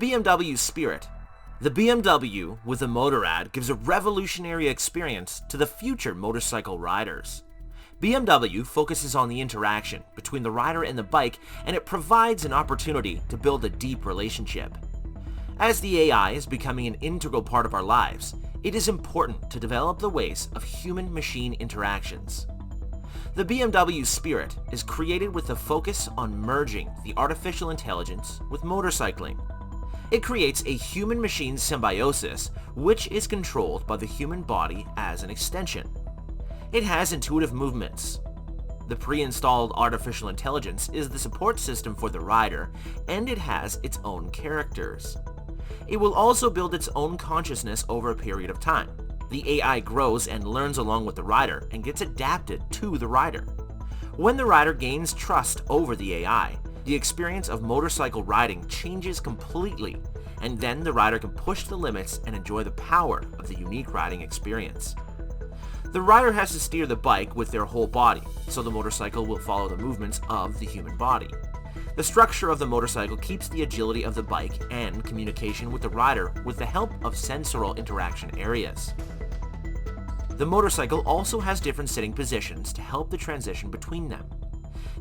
BMW Spirit. The BMW with the Motorrad gives a revolutionary experience to the future motorcycle riders. BMW focuses on the interaction between the rider and the bike, and it provides an opportunity to build a deep relationship. As the AI is becoming an integral part of our lives, it is important to develop the ways of human-machine interactions. The BMW Spirit is created with a focus on merging the artificial intelligence with motorcycling. It creates a human-machine symbiosis, which is controlled by the human body as an extension. It has intuitive movements. The pre-installed artificial intelligence is the support system for the rider, and it has its own characters. It will also build its own consciousness over a period of time. The AI grows and learns along with the rider and gets adapted to the rider. When the rider gains trust over the AI, the experience of motorcycle riding changes completely, and then the rider can push the limits and enjoy the power of the unique riding experience. The rider has to steer the bike with their whole body, so the motorcycle will follow the movements of the human body. The structure of the motorcycle keeps the agility of the bike and communication with the rider with the help of sensorial interaction areas. The motorcycle also has different sitting positions to help the transition between them.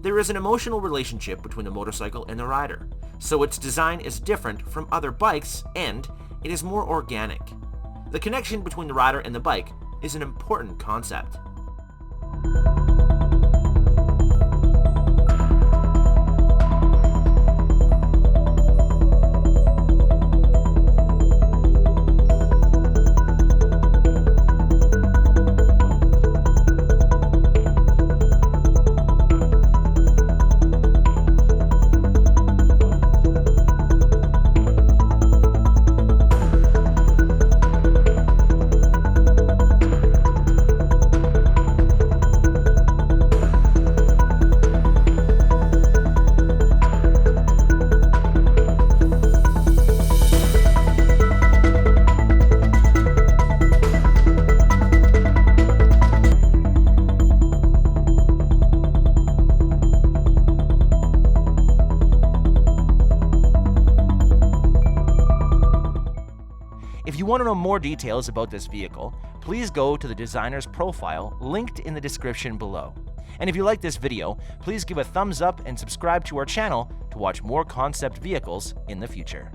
There is an emotional relationship between the motorcycle and the rider, so its design is different from other bikes and it is more organic. The connection between the rider and the bike is an important concept. If you want to know more details about this vehicle, please go to the designer's profile linked in the description below. And if you like this video, please give a thumbs up and subscribe to our channel to watch more concept vehicles in the future.